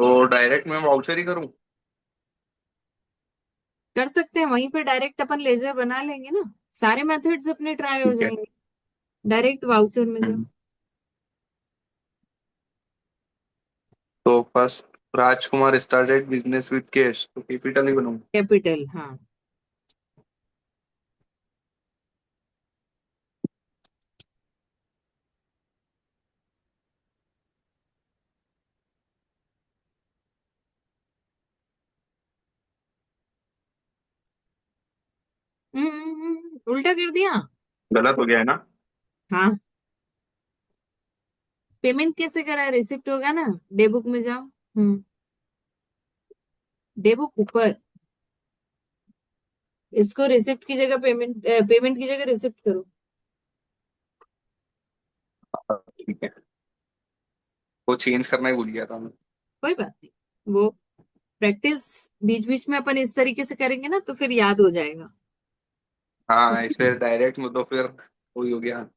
तो डायरेक्ट मैं वाउचर ही करूँ? कर सकते हैं, वहीं पे डायरेक्ट अपन लेजर बना लेंगे ना। सारे मेथड्स अपने ट्राई हो ठीक है। जाएंगे। डायरेक्ट वाउचर में जाओ। हम्म। तो first, Rajkumar started business with cash, तो कैपिटल ही बनूंगा। कैपिटल, हाँ। उल्टा कर दिया। गलत हो गया है ना? हाँ। पेमेंट कैसे करा है? रिसिप्ट होगा ना। डे बुक में जाओ। डे बुक ऊपर। इसको रिसिप्ट की जगह पेमेंट, पेमेंट की जगह रिसिप्ट करो। ठीक है। वो चेंज करना ही भूल गया था मैं। कोई बात नहीं, वो प्रैक्टिस बीच बीच में अपन इस तरीके से करेंगे ना तो फिर याद हो जाएगा। हाँ, इसे डायरेक्ट में तो फिर वही हो गया।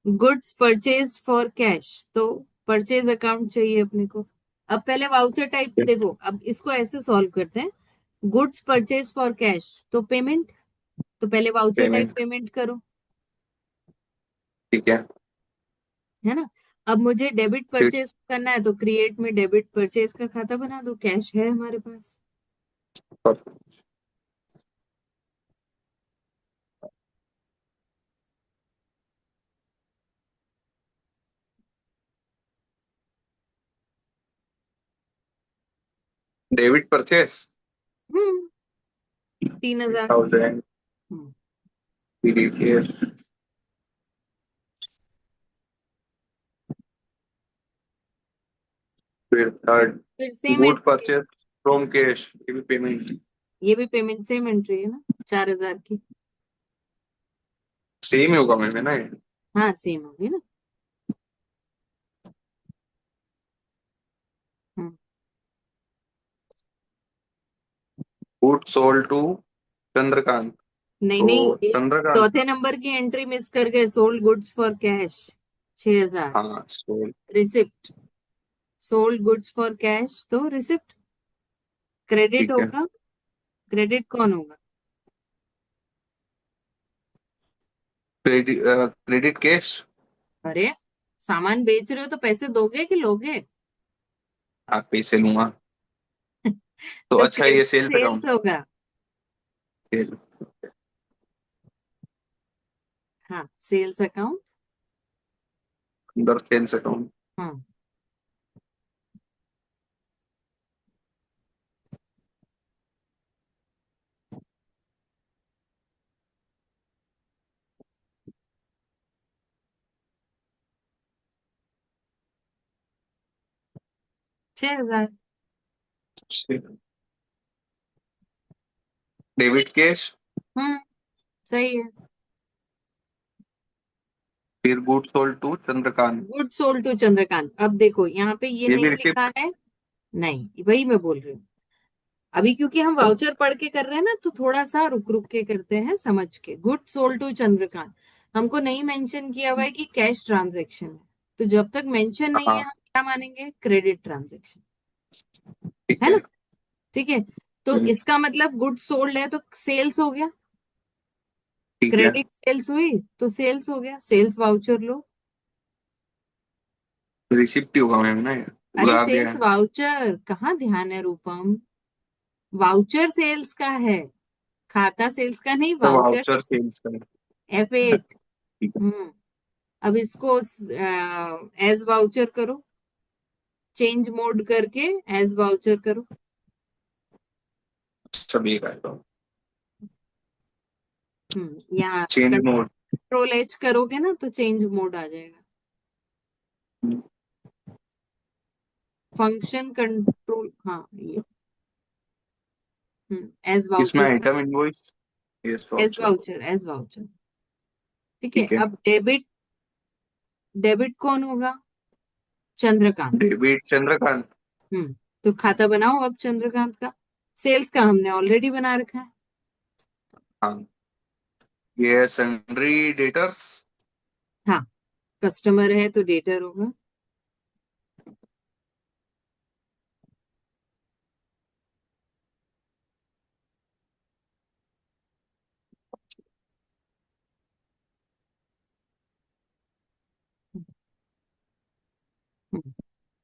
गुड्स परचेज्ड फॉर कैश, तो परचेज अकाउंट चाहिए अपने को। अब पहले वाउचर टाइप देखो, अब इसको ऐसे सॉल्व करते हैं। गुड्स परचेज फॉर कैश, तो पेमेंट। तो पहले वाउचर टाइप पेमेंट। पेमेंट करो। ठीक है। है ना। अब मुझे डेबिट फिर परचेज करना है तो क्रिएट में डेबिट परचेज का खाता बना दो, कैश है हमारे पास। डेबिट परचेस हम्म। 3,000। 1000। हम्म। पीडीएफ। फिर थर्ड, फिर same good entry. Purchase from cash, ये भी पेमेंट। ये भी पेमेंट सेम एंट्री है ना, 4,000 की। सेम ही होगा मैम, है ना ये? हाँ, सेम होगी ना। Hmm. Good sold to Chandrakant. नहीं तो नहीं, एक चंद्रकांत। चौथे नंबर की एंट्री मिस कर गए। Sold goods for cash, 6,000। हाँ, sold. Receipt. Sold goods for cash तो रिसिप्ट। क्रेडिट ठीक है। होगा। क्रेडिट कौन होगा? Credit, credit cash. अरे, सामान बेच रहे हो तो पैसे दोगे कि लोगे? आप पैसे लूंगा। तो तो अच्छा, ये क्रेडिट सेल्स सेल्स अकाउंट। होगा। हाँ, सेल्स अकाउंट। अंदर सेल्स अकाउंट। हाँ। 6,000। Debit cash. हम्म। सही है। फिर good sold to Chandrakant. Good sold to Chandrakant. अब देखो यहाँ पे ये ये भी नहीं लिखा रिसिप्ट। है। नहीं, वही मैं बोल रही हूँ। अभी क्योंकि हम वाउचर पढ़ के कर रहे हैं ना, तो थोड़ा सा रुक रुक के करते हैं, समझ के। Good sold to Chandrakant. हमको नहीं मेंशन किया हुआ है कि कैश ट्रांजैक्शन है। तो जब तक मेंशन नहीं है हाँ। हम क्या मानेंगे? Credit transaction. ठीक है है। ना। ठीक है। तो हम्म। इसका मतलब गुड सोल्ड है तो सेल्स हो गया। ठीक है। क्रेडिट सेल्स हुई तो सेल्स हो गया, सेल्स वाउचर लो। रिसिप्ट ही होगा मैम ना ये? अरे, उधार दिया सेल्स है। वाउचर कहाँ ध्यान है रूपम? वाउचर सेल्स का है, खाता सेल्स का नहीं, तो वाउचर। वाउचर सेल्स का। F8। ठीक है। हम्म। अब इसको एज वाउचर करो। चेंज मोड करके एज वाउचर करो। सब एक आएगा। यहाँ चेंज मोड। कंट्रोल एच करोगे ना तो चेंज मोड आ जाएगा। फंक्शन कंट्रोल, हाँ ये। एज इसमें voucher. Item invoice. Yes, as voucher. Voucher, as voucher. ठीक है। ठीक है। अब डेबिट। डेबिट कौन होगा? चंद्रकांत। डेबिट चंद्रकांत। तो खाता बनाओ अब चंद्रकांत का। सेल्स का हमने ऑलरेडी बना रखा है। हाँ। ये सन्ड्री डेटर्स। हाँ, कस्टमर है तो डेटर होगा।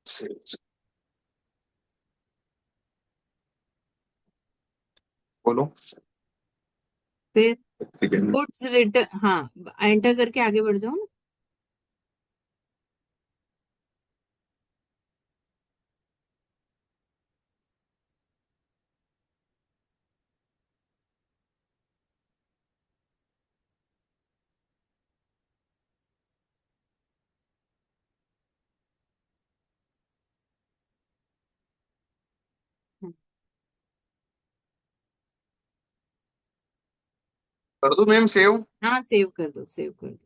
सेल्स, बोलो। फिर सेकंड। गुड्स रिटर्न, हाँ, एंटर करके आगे बढ़ जाओ ना। कर दो मैम सेव। हाँ, सेव कर दो, सेव कर दो।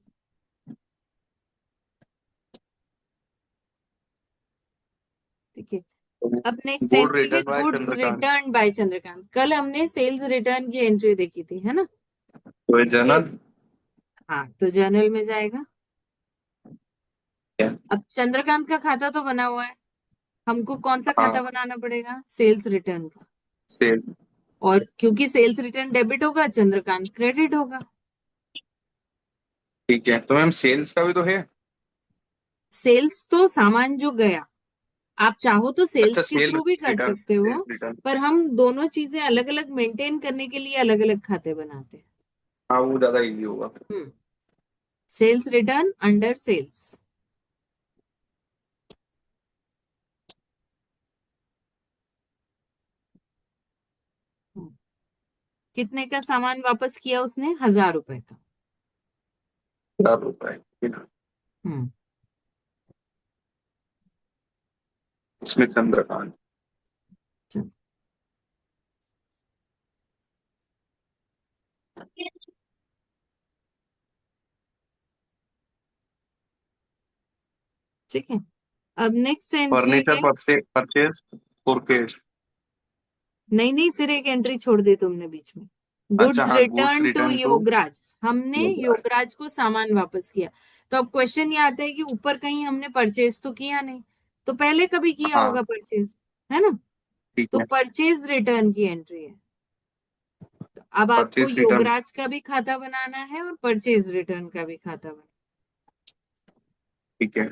ठीक है। अब नेक्स्ट गुड एंट्री है return by goods Chandrakant. Return by Chandrakant. कल हमने सेल्स रिटर्न की एंट्री देखी थी, है ना। तो ये से, जनरल हाँ, तो जर्नल में जाएगा। है। अब चंद्रकांत का खाता तो बना हुआ है, हमको कौन सा खाता हाँ, बनाना पड़ेगा, सेल्स रिटर्न का। सेल। और क्योंकि सेल्स रिटर्न डेबिट होगा, चंद्रकांत क्रेडिट होगा। ठीक है, तो मैम सेल्स का भी तो है। सेल्स तो सामान जो गया, आप चाहो तो अच्छा, सेल्स के थ्रू भी सेल्स कर रिटर्न, सकते सेल्स हो। रिटर्न। पर हम दोनों चीजें अलग अलग मेंटेन करने के लिए अलग अलग खाते बनाते हाँ, वो ज्यादा इजी होगा। हैं। Sales return under sales. कितने का सामान वापस किया उसने, 1000 रुपए का। 1000 रुपए, ठीक है। हम्म। इसमें चंद्रकांत। चल, ठीक है। अब नेक्स्ट एंट्री फर्नीचर है। Purchase for cash. नहीं नहीं, फिर एक एंट्री छोड़ दी तुमने बीच में। अच्छा गुड्स हाँ, goods return to return to Yograj, हमने योगराज। योगराज को सामान वापस किया। तो अब क्वेश्चन ये आता है कि ऊपर कहीं हमने परचेज तो किया नहीं, तो पहले कभी किया हाँ, होगा परचेज, है ना। ठीक तो है। परचेज रिटर्न की एंट्री है। तो अब आपको परचेज रिटर्न, योगराज का भी खाता बनाना है और परचेज रिटर्न का भी खाता बनाना ठीक है।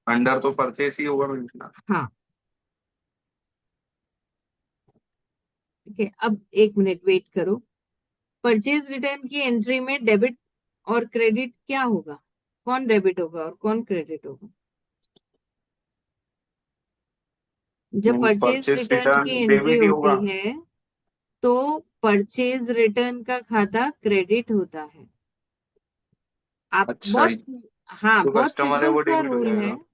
अंडर तो परचेज ही होगा मैम इसका। है। हाँ, ठीक है। अब एक मिनट वेट करो। परचेज रिटर्न की एंट्री में डेबिट और क्रेडिट क्या होगा, कौन डेबिट होगा और कौन क्रेडिट होगा। जब परचेज परचेज रिटर्न की रिटर्न एंट्री डेबिट ही होती होगा। है तो परचेज रिटर्न का खाता क्रेडिट होता है। आप अच्छा, बहुत, हाँ, जो बहुत कस्टमर है सिंपल वो सा डेबिट हो रूल है। जाएगा।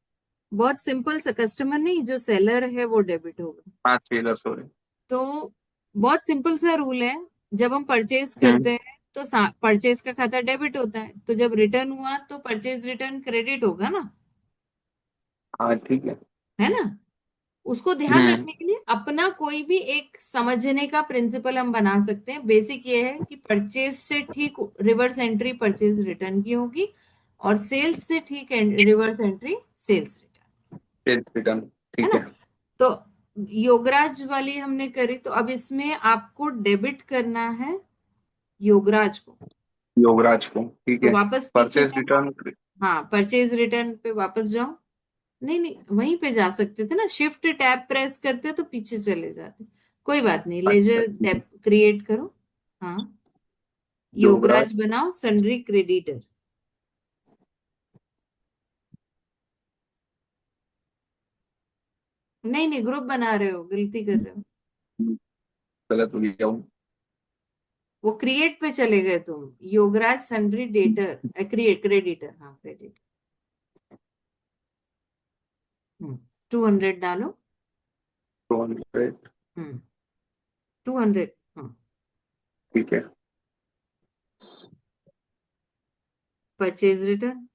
बहुत सिंपल सा, कस्टमर नहीं, जो सेलर है वो डेबिट होगा। हाँ, सेलर, सॉरी। तो बहुत सिंपल सा रूल है। जब हम परचेज करते हम्म। हैं तो परचेज का खाता डेबिट होता है, तो जब रिटर्न हुआ तो परचेज रिटर्न क्रेडिट होगा ना, हाँ, ठीक है। है ना। उसको ध्यान हम्म। रखने के लिए अपना कोई भी एक समझने का प्रिंसिपल हम बना सकते हैं। बेसिक ये है कि परचेज से ठीक रिवर्स एंट्री परचेज रिटर्न की होगी, और सेल्स से ठीक reverse entry sales return, sales return, है ठीक ना। है। तो योगराज वाली हमने करी, तो अब इसमें आपको डेबिट करना है योगराज को। योगराज को, ठीक तो है। वापस पीछे परचेज जाओ। रिटर्न। हाँ, परचेज रिटर्न पे वापस जाओ। नहीं नहीं, वहीं पे जा सकते थे ना, शिफ्ट टैब प्रेस करते तो पीछे चले जाते। कोई बात नहीं, अच्छा, लेजर ठीक है। टैब क्रिएट करो। हाँ, योगराज। योगराज बनाओ सन्ड्री क्रेडिटर। नहीं नहीं, ग्रुप बना रहे हो, गलती कर रहे हो। गलत हो गया हूँ। वो क्रिएट पे चले गए तुम, Yograj sundry debtor create creditor, हाँ क्रेडिट। 200 डालो। 200, 200, हाँ। ठीक है। Purchase return.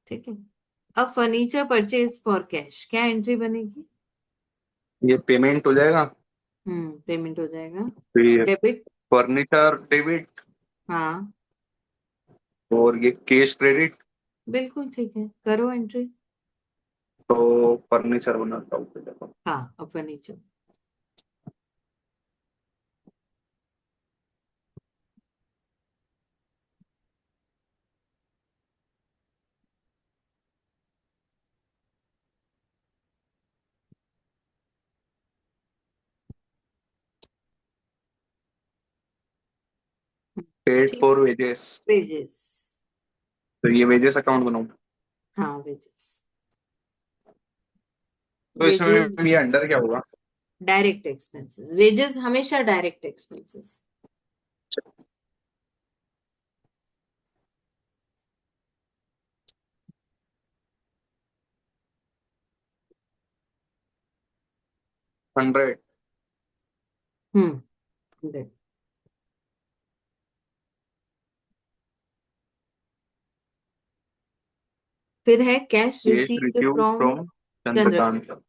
ठीक है। अब फर्नीचर परचेज फॉर कैश, क्या एंट्री बनेगी। ये पेमेंट हो जाएगा। पेमेंट हो जाएगा। फिर डेबिट। फर्नीचर डेबिट, हाँ, और ये कैश क्रेडिट। बिल्कुल ठीक है, करो एंट्री। तो फर्नीचर बनाता हूँ पहले तो। हाँ, अब फर्नीचर। पेड ठीक। For wages, wages. तो ये वेजेस अकाउंट बनाऊं? हाँ, वेजेस। तो वेजेस इसमें ये अंडर क्या होगा? डायरेक्ट एक्सपेंसेस, वेजेस हमेशा डायरेक्ट एक्सपेंसेस। 100। हम्म। 100। फिर है cash cash received receive from from Chandrakant. Chandrakant.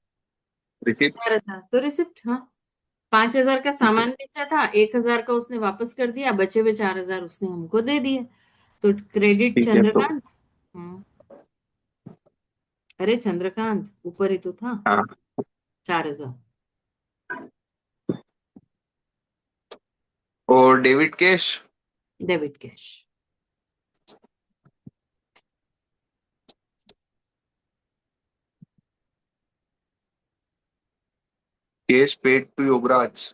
Receipt. 4,000 तो रिसिप्ट, हाँ। 5,000 का ठीक है। सामान बेचा था, 1,000 का उसने वापस कर दिया, बचे हुए 4,000 उसने हमको दे दिए। तो क्रेडिट ठीक है तो चंद्रकांत। हम्म। अरे चंद्रकांत ऊपर ही तो था। हाँ। 4,000। और debit cash. Debit cash. Cash paid to Yograj.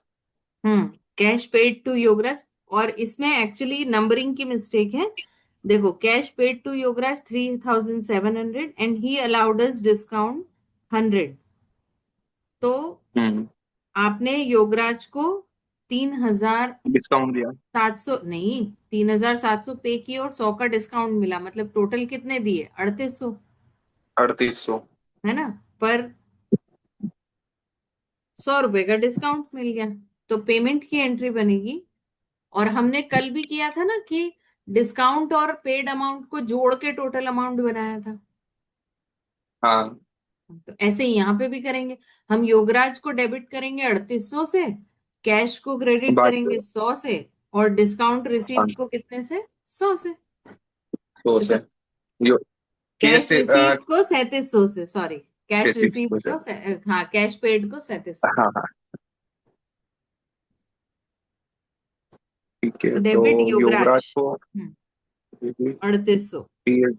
हम्म। Cash paid to Yograj. और इसमें एक्चुअली नंबरिंग की मिस्टेक है। देखो, cash paid to Yograj 3,700 and he allowed us discount 100। तो हम्म। आपने योगराज को 3,700 डिस्काउंट दिया। नहीं, 3,700 पे किए और 100 का डिस्काउंट मिला, मतलब टोटल कितने दिए? 3,800। 3800। है ना? पर 100 रुपए का डिस्काउंट मिल गया। तो पेमेंट की एंट्री बनेगी। और हमने कल भी किया था ना कि डिस्काउंट और पेड अमाउंट को जोड़ के टोटल अमाउंट बनाया था। हाँ। तो ऐसे ही यहाँ पे भी करेंगे। हम योगराज को डेबिट करेंगे 3,800 से, कैश को क्रेडिट बाकी करेंगे 100 से, और डिस्काउंट हाँ, रिसीव्ड को कितने से? 100 से। तो तो से यो कैश कैश से रिसीव्ड को 3,700 से, सॉरी, कैश 3300 रिसीव्ड से। को हाँ, कैश पेड को 3,700 हाँ से। हाँ। ठीक है तो तो डेबिट योगराज। योगराज को 3,800। फिर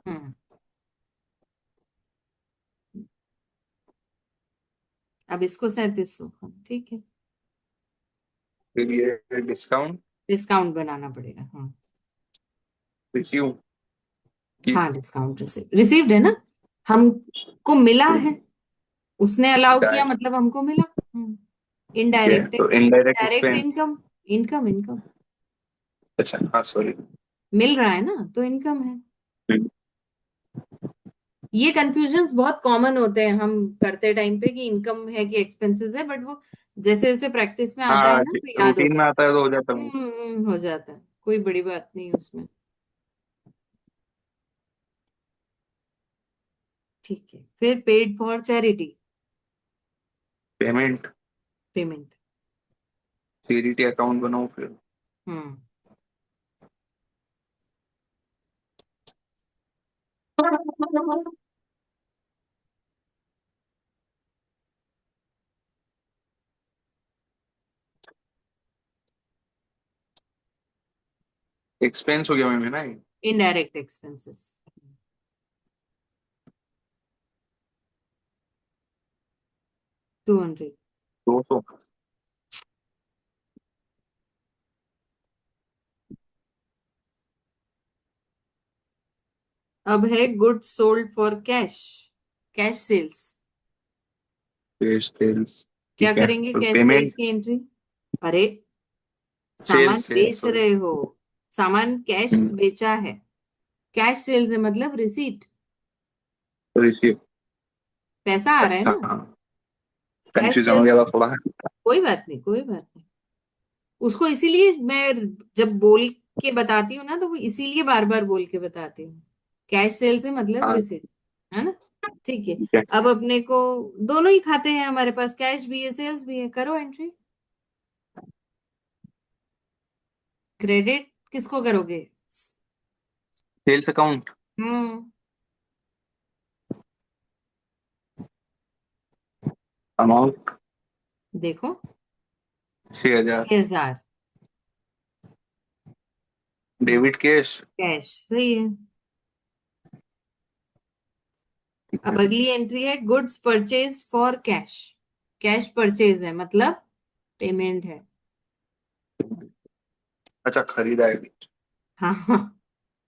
हम्म। अब इसको 3,700, हाँ ठीक है। ये डिस्काउंट डिस्काउंट बनाना पड़ेगा, हाँ। रिसीव की। हाँ, डिस्काउंट रिसीव्ड है ना, हमको मिला है। उसने अलाउ किया डायरेक्ट। मतलब हमको मिला। हम्म। ठीक है इनडायरेक्ट तो tax, indirect direct expense. Income. Income, income. अच्छा हाँ सॉरी। मिल रहा है ना, तो इनकम है। ये कंफ्यूजन्स बहुत कॉमन होते हैं हम करते टाइम पे कि इनकम है कि एक्सपेंसेस है, बट वो जैसे जैसे प्रैक्टिस में आता है हाँ ना तो याद हो रूटीन में जाता आता है तो हो जाता है। है। हो जाता है, कोई बड़ी बात नहीं उसमें। ठीक है, फिर paid for charity. Payment. Payment. CDT account बनाओ फिर। हम्म। एक्सपेंस हो गया मैम, है ना ये? Indirect expenses. 200। 200। अब है goods sold for cash. Cash sales. Cash sales. क्या ठीक है करेंगे तो कैश सेल्स पेमेंट। की एंट्री? अरे, सामान सेल्स सेल्स बेच सॉरी। रहे हो, सामान कैश बेचा है, कैश सेल्स है मतलब रिसीट, रिसीव। पैसा आ रहा है अच्छा ना। हाँ। कैश कंफ्यूजन हो सेल्स गया था मतलब, थोड़ा। कोई बात नहीं, कोई बात नहीं। उसको इसीलिए मैं जब बोल के बताती हूँ ना तो वो इसीलिए बार बार बोल के बताती हूँ। कैश सेल से मतलब हाँ रिसीट। है ना? ठीक है। ठीक है। अब अपने को दोनों ही खाते हैं हमारे पास, कैश भी है सेल्स भी है, करो एंट्री। क्रेडिट किसको करोगे? Sales account. हम्म। अमाउंट देखो, 6000। 6,000। Debit cash. कैश सही है। ठीक अब है। अगली एंट्री है goods purchase for cash. Cash purchase है मतलब पेमेंट है। अच्छा, खरीदा है। हाँ हाँ।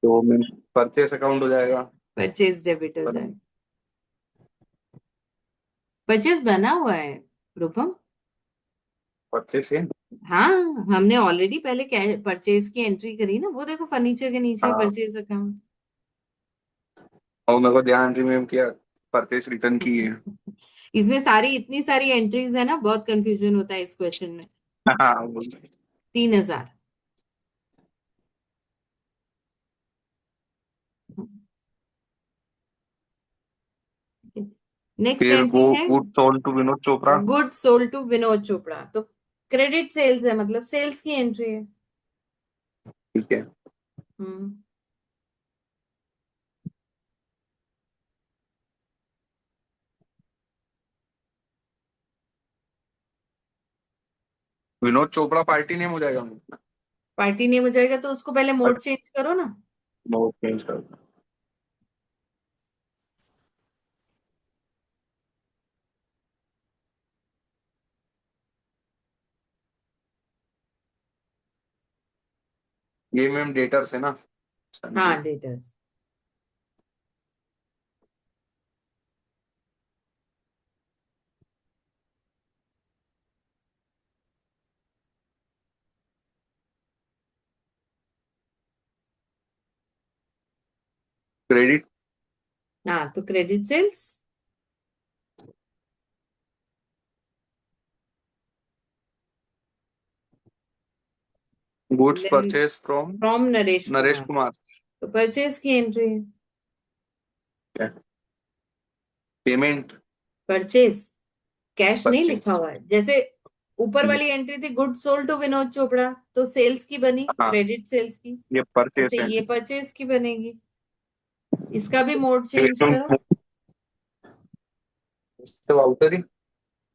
तो मीन परचेस अकाउंट हो जाएगा। परचेज डेबिट हो जाए। परचेज बना हुआ है रूपम। परचेस है। हाँ, हमने ऑलरेडी पहले परचेज की एंट्री करी ना, वो देखो फर्नीचर के नीचे हाँ, परचेज अकाउंट। और मेरे को ध्यान नहीं मैम किया, परचेस रिटर्न की है। इसमें सारी इतनी सारी एंट्रीज है ना, बहुत कंफ्यूजन होता है इस क्वेश्चन में। हाँ वो। 3,000। नेक्स्ट फिर एंट्री वो है good sold to Vinod Chopra. Good sold to Vinod Chopra. तो क्रेडिट सेल्स है, मतलब सेल्स की एंट्री है। ठीक है। हम्म। विनोद चोपड़ा पार्टी नेम हो जाएगा। पार्टी नेम हो जाएगा तो उसको पहले मोड चेंज करो ना। बहुत चेंज कर दो। ये मैम डेटर्स है ना, हाँ, संडे। डेटर्स। क्रेडिट। हाँ, तो credit sales. Goods purchase from from Naresh Naresh Kumar. Kumar. तो परचेज की एंट्री है। पेमेंट। परचेज। कैश नहीं लिखा परचेज। हुआ है जैसे। ऊपर वाली एंट्री थी good sold to Vinod Chopra, तो सेल्स की बनी, हाँ, क्रेडिट सेल्स की। ये परचेज ऐसे है। ये परचेज की बनेगी। इसका भी मोड फिर चेंज करो। इससे वाउचर ही।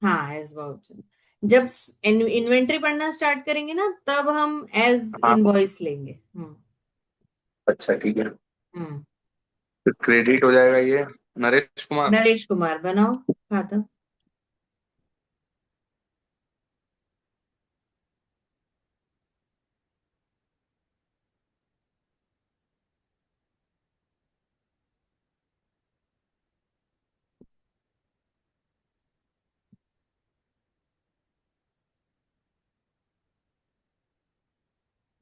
हाँ, एज वाउचर। जब इन्वेंट्री पढ़ना स्टार्ट करेंगे ना, तब हम एज हाँ। इनवॉइस लेंगे। हम्म। अच्छा ठीक है। हम्म। फिर क्रेडिट हो जाएगा ये नरेश कुमार। नरेश कुमार बनाओ खाता।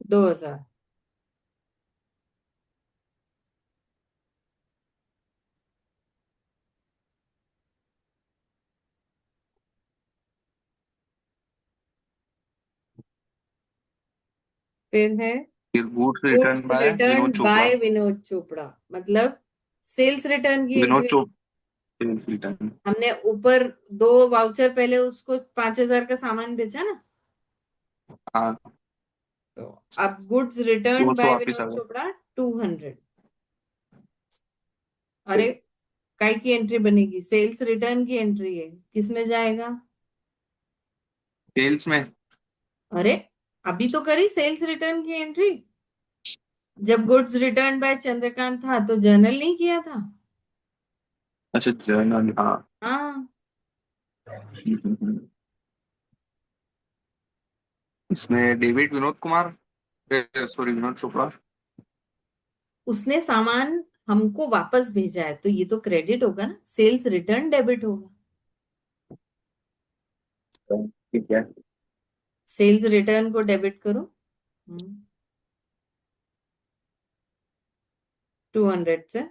2,000। फिर है फिर goods return goods by return Vinod Chopra. By Vinod Chopra, मतलब सेल्स रिटर्न की विनोद एंट्री। चोपड़ा रिटर्न। हमने ऊपर दो वाउचर पहले उसको 5,000 का सामान बेचा ना। हाँ, तो अब गुड्स रिटर्न वो सौ बाय वापिस विनोद आ गए। चोपड़ा 200। अरे, काय की एंट्री बनेगी, सेल्स रिटर्न की एंट्री है, किसमें जाएगा? सेल्स में। अरे, अभी तो करी सेल्स रिटर्न की एंट्री। जब गुड्स रिटर्न बाय चंद्रकांत था तो जर्नल नहीं किया था। अच्छा, जर्नल, हाँ। हाँ। इसमें डेविड विनोद कुमार, सॉरी विनोद चोपड़ा। उसने सामान हमको वापस भेजा है, तो ये तो क्रेडिट होगा ना, सेल्स रिटर्न डेबिट होगा। ठीक है। सेल्स रिटर्न को डेबिट करो। 200 से।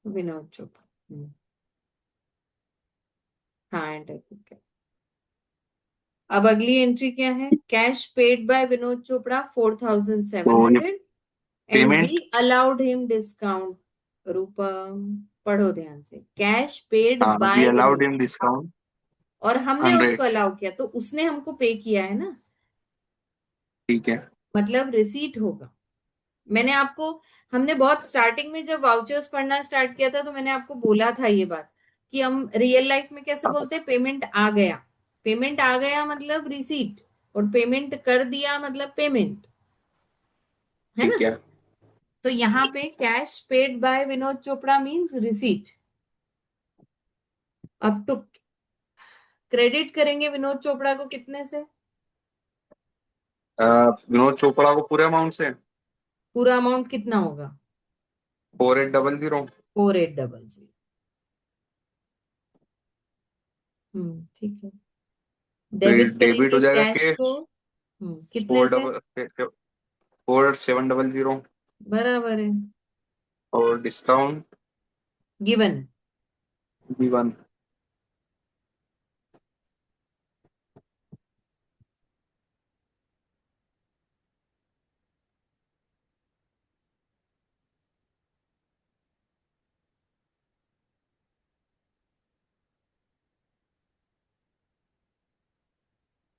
विनोद चोपड़ा। हाँ, एंटर करके। अब अगली एंट्री क्या है? Cash paid by Vinod Chopra four thousand seven तो ये hundred and we payment. Allowed him discount. Rupam, पढ़ो ध्यान से। कैश पेड हाँ, we by allowed Vinod, in discount और हमने उसको 100। अलाउ किया, तो उसने हमको पे किया है ना, ठीक है। मतलब रिसीट होगा। मैंने आपको, हमने बहुत स्टार्टिंग में जब वाउचर्स पढ़ना स्टार्ट किया था, तो मैंने आपको बोला था ये बात, कि हम रियल लाइफ में कैसे बोलते हैं, पेमेंट आ गया। पेमेंट आ गया मतलब रिसीट, और पेमेंट कर दिया मतलब पेमेंट, है ना? ठीक है। तो तो यहाँ पे cash paid by Vinod Chopra means receipt. अब टू क्रेडिट करेंगे विनोद चोपड़ा को कितने से? विनोद चोपड़ा को पूरे अमाउंट से पूरा अमाउंट कितना होगा? 4800। 4800। ठीक है। फिर डेबिट डेबिट करेंगे हो जाएगा कैश को। कैश कितने फोर से? डबल 4700। बराबर है। और डिस्काउंट गिवन। भी 1।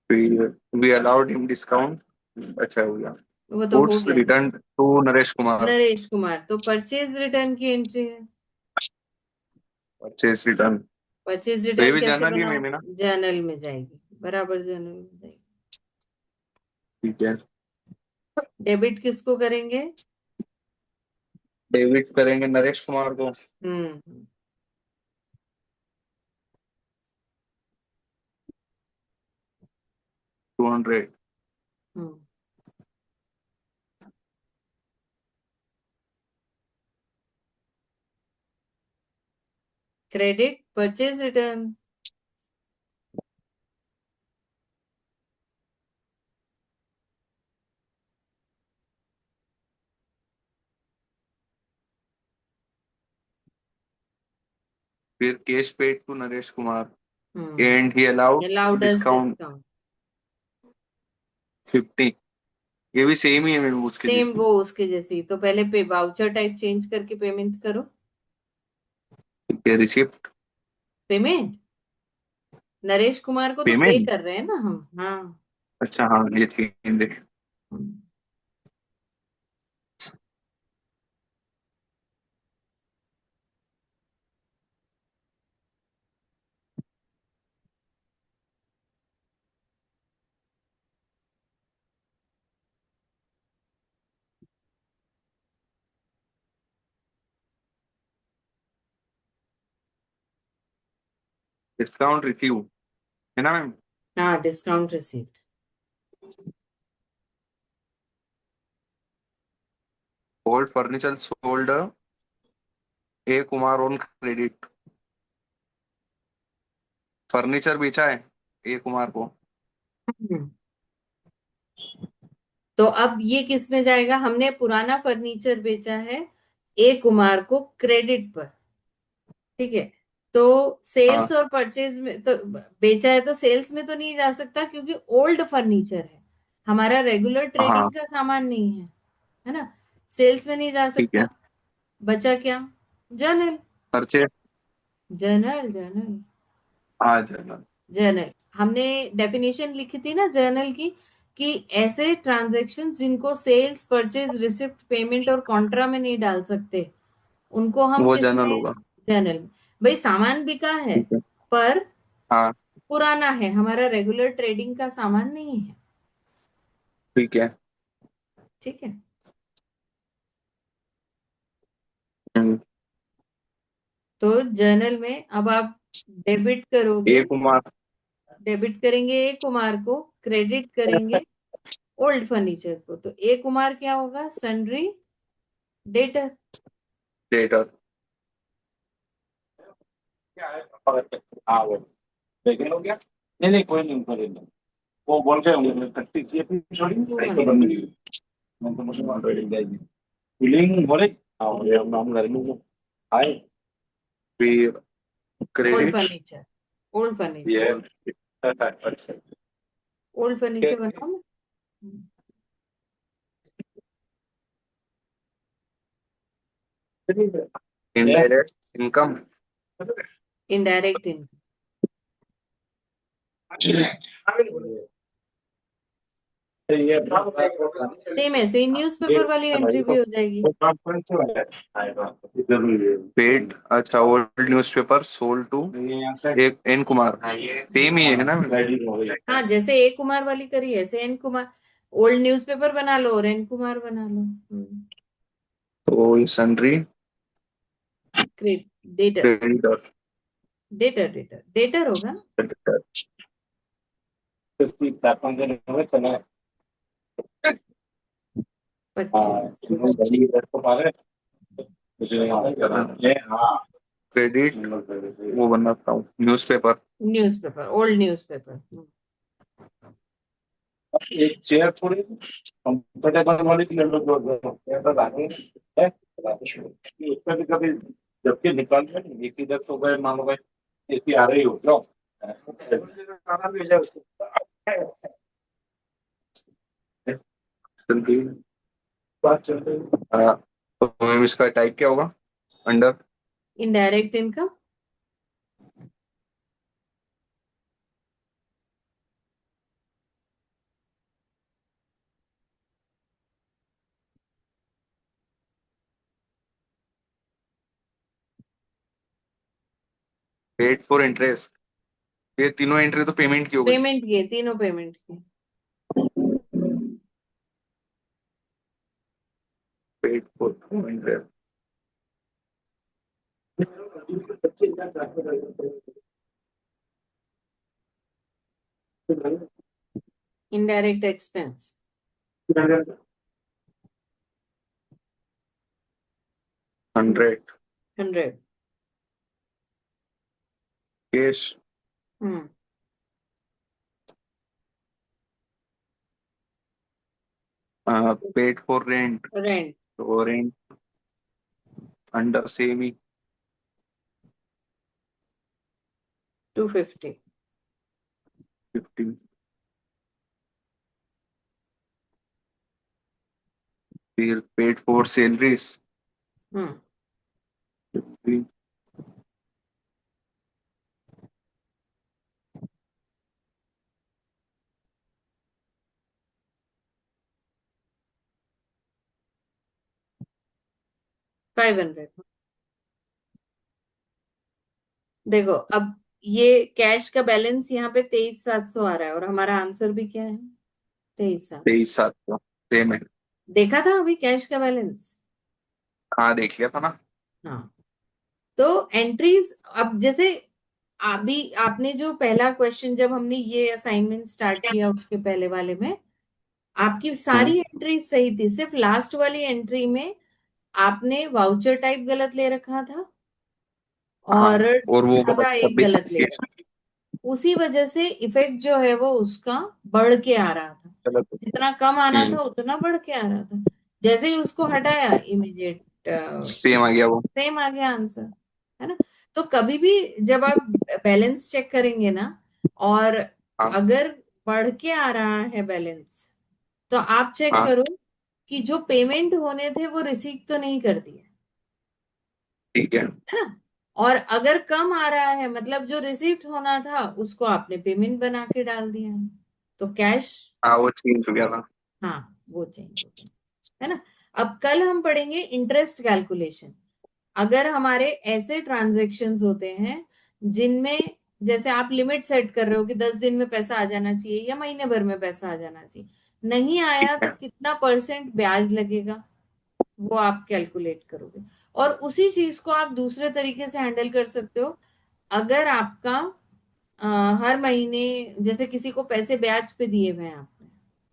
फिर वी अलाउड हिम डिस्काउंट। अच्छा हो गया। वो तो हो गुड्स गया ना। Return to Naresh Kumar. नरेश कुमार तो परचेज रिटर्न की एंट्री है। Purchase return. परचेज तो ये रिटर्न भी कैसे जनरल ही बनाओ? में ना। जर्नल में जाएगी, बराबर जर्नल में जाएगी। ठीक है। डेबिट किसको करेंगे? डेबिट करेंगे नरेश कुमार को। Hmm. 200। Hmm. Credit purchase return. फिर cash paid to Naresh Kumar hmm. And he allowed allowed us discount discount. 50। ये भी सेम ही है मेरे उसके सेम जैसी। वो उसके जैसी, तो पहले पे वाउचर टाइप चेंज करके पेमेंट करो। ठीक है। रिसिप्ट पेमेंट नरेश कुमार को तो पे पेमेंट। कर रहे हैं ना हम। हाँ। अच्छा हाँ ये तीन देख। डिस्काउंट रिसीव है ना मैम। हाँ, discount received. Old furniture sold A Kumar on credit. Furniture बेचा है ए कुमार को। तो अब ये किस में जाएगा? हमने पुराना फर्नीचर बेचा है ए कुमार को क्रेडिट पर। ठीक है। तो हाँ सेल्स और परचेज में तो बेचा है, तो सेल्स में तो नहीं जा सकता क्योंकि ओल्ड फर्नीचर है, हमारा रेगुलर हाँ ट्रेडिंग का सामान नहीं है। है ना? सेल्स में नहीं जा ठीक है। सकता। बचा क्या? जर्नल। परचेज। जर्नल जर्नल हाँ जनरल। जर्नल। हमने डेफिनेशन लिखी थी ना जर्नल की, कि ऐसे ट्रांजैक्शन जिनको सेल्स परचेज रिसिप्ट पेमेंट और कॉन्ट्रा में नहीं डाल सकते, उनको हम वो किस जनरल में? होगा। जर्नल में। भाई सामान बिका है, ठीक है। पर हाँ पुराना है, हमारा रेगुलर ट्रेडिंग का सामान नहीं है। ठीक है। ठीक है। हम्म, तो जर्नल में अब आप डेबिट करोगे। ए कुमार। डेबिट करेंगे ए कुमार को, क्रेडिट करेंगे ओल्ड फर्नीचर को। तो ए कुमार क्या होगा? Sundry debtor. डेटर। हाँ वो लेकिन हो गया। नहीं नहीं कोई नहीं कोई नहीं। वो बोल के होंगे 30 ये भी छोड़ी टू नहीं तो हंड्रेड बनने दीजिए। मैं तो मुझे मान रही जाएगी। बिलिंग बोले। हाँ ये हम घर में आए। फिर old credit. Furniture. Old furniture. ये अच्छा। ओल्ड फर्नीचर बनाओ ना। Indirect income. Indirect income. Same ऐसे ही न्यूज़पेपर वाली एंट्री भी हो जाएगी। पेड अच्छा ओल्ड न्यूज़पेपर सोल्ड टू एक एन कुमार। सेम ही है ना। हाँ, जैसे ए कुमार वाली करी ऐसे एन कुमार। ओल्ड न्यूज़पेपर बना लो और एन कुमार बना लो। तो ये सन्ड्री, डेटर, क्रेडिटर, डेटर होगा ना। क्रेडिटर। 50 4 5 दिन हो गए चला। हाँ 25। बड़ी इधर को मारे मुझे हाँ। क्रेडिट वो बनाता हूँ, न्यूज़पेपर। Newspaper, old newspaper. एक चेयर थोड़ी सी कंफर्टेबल वाली सी ले लो जो चेयर पर आगे है उसमें भी कभी जबकि निकाल में एक ही दस हो गए मान लो भाई एसी आ रही हो जाओ खाना भी हो जाए उसको। सन्ड्री। बात चल रही है। हाँ, तो इसका टाइप क्या होगा under? Indirect income. Paid for interest. ये तीनों एंट्री तो पेमेंट की हो गई। पेमेंट किए, तीनों पेमेंट किए। Paid for interest. Indirect expense. 100 100। Cash. Hmm. Paid for rent. Rent. तो रेंट अंडर सेम ही। 250। 50। फिर पेड फॉर सैलरीज। हम्म। 50। 500। देखो अब ये कैश का बैलेंस यहाँ पे 23,700 आ रहा है और हमारा आंसर भी क्या है? 23,700। 23,700 सेम है। देखा था अभी कैश का बैलेंस। हाँ देख लिया था ना। हाँ। तो एंट्रीज, अब जैसे अभी आपने जो पहला क्वेश्चन, जब हमने ये असाइनमेंट स्टार्ट किया उसके पहले वाले में आपकी हम्म, सारी एंट्रीज सही थी, सिर्फ लास्ट वाली एंट्री में आपने वाउचर टाइप गलत ले रखा था हाँ और और वो ज्यादा एक गलत ले रखा। उसी वजह से इफेक्ट जो है वो उसका बढ़ के आ रहा था। गलत। जितना कम आना हम्म, था उतना बढ़ के आ रहा था। जैसे ही उसको हटाया इमीडिएट सेम आ गया वो। सेम आ गया आंसर, है ना। तो कभी भी जब आप बैलेंस चेक करेंगे ना, और हाँ अगर बढ़ के आ रहा है बैलेंस, तो आप चेक हाँ करो कि जो पेमेंट होने थे वो रिसीट तो नहीं कर दिए, ठीक है। है ना। और अगर कम आ रहा है मतलब जो रिसीट होना था उसको आपने पेमेंट बना के डाल दिया है, तो कैश। हाँ वो चेंज हो गया था। हाँ वो चेंज हो गया, है ना। अब कल हम पढ़ेंगे इंटरेस्ट कैलकुलेशन। अगर हमारे ऐसे ट्रांजैक्शंस होते हैं जिनमें जैसे आप लिमिट सेट कर रहे हो कि 10 दिन में पैसा आ जाना चाहिए या महीने भर में पैसा आ जाना चाहिए, नहीं ठीक आया तो है। कितना परसेंट ब्याज लगेगा वो आप कैलकुलेट करोगे। और उसी चीज को आप दूसरे तरीके से हैंडल कर सकते हो। अगर आपका अ, हर महीने जैसे किसी को पैसे ब्याज पे दिए हुए हैं आपने,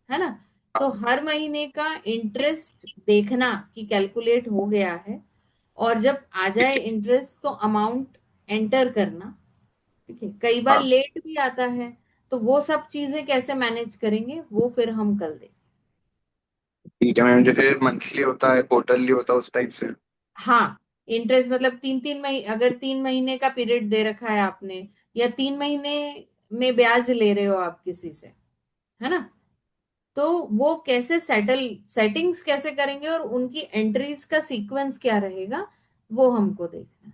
है ना, तो हाँ हर महीने का इंटरेस्ट देखना कि कैलकुलेट हो गया है, और जब आ जाए ठीक है। इंटरेस्ट तो अमाउंट एंटर करना। ठीक है, कई बार हाँ लेट भी आता है, तो वो सब चीजें कैसे मैनेज करेंगे वो फिर हम कल देखेंगे। ठीक है मैम, जैसे मंथली होता है क्वार्टरली होता है उस टाइप से। हाँ, इंटरेस्ट मतलब 3-3 महीने, अगर 3 महीने का पीरियड दे रखा है आपने, या 3 महीने में ब्याज ले रहे हो आप किसी से, है ना, तो वो कैसे सेटिंग्स कैसे करेंगे और उनकी एंट्रीज का सीक्वेंस क्या रहेगा वो हमको देखना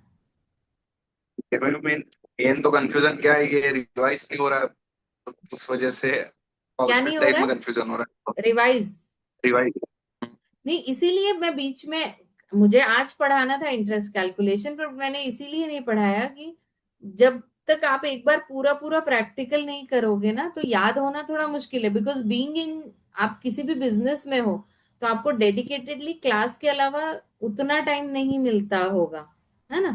है। मेन मेन तो कंफ्यूजन क्या है, ये रिवाइज नहीं हो रहा है तो उस वजह से क्या वाउचर नहीं हो टाइप रहा में है? कंफ्यूजन हो रहा है। रिवाइज। रिवाइज। नहीं, इसीलिए मैं बीच में, मुझे आज पढ़ाना था इंटरेस्ट कैलकुलेशन, पर मैंने इसीलिए नहीं पढ़ाया कि जब तक आप एक बार पूरा पूरा प्रैक्टिकल नहीं करोगे ना तो याद होना थोड़ा मुश्किल है, बिकॉज बीइंग इन, आप किसी भी बिजनेस में हो तो आपको डेडिकेटेडली क्लास के अलावा उतना टाइम नहीं मिलता होगा, है ना।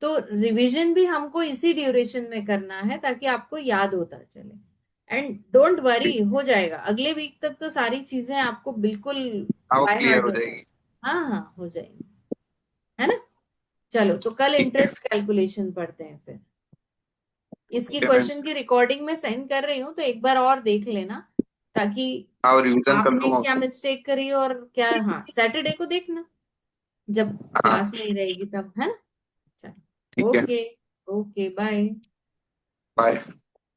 तो रिवीजन भी हमको इसी ड्यूरेशन में करना है ताकि आपको याद होता चले। एंड डोंट वरी, हो जाएगा अगले वीक तक तो सारी चीजें आपको बिल्कुल हाँ वो बाय क्लियर हार्ट हो हो जाएगी। जाएगी। हाँ हाँ, हो जाएगी, है ना। चलो, तो कल ठीक है। इंटरेस्ट कैलकुलेशन पढ़ते हैं फिर। इसकी ठीक है मैम। क्वेश्चन की रिकॉर्डिंग में सेंड कर रही हूँ, तो एक बार और देख लेना, ताकि हाँ और रिवीजन कर आपने लूंगा क्या उसको। मिस्टेक करी और क्या। हाँ, सैटरडे को देखना जब हाँ क्लास नहीं रहेगी तब, है ना। चलो, ठीक है। ओके। Okay, bye. बाय।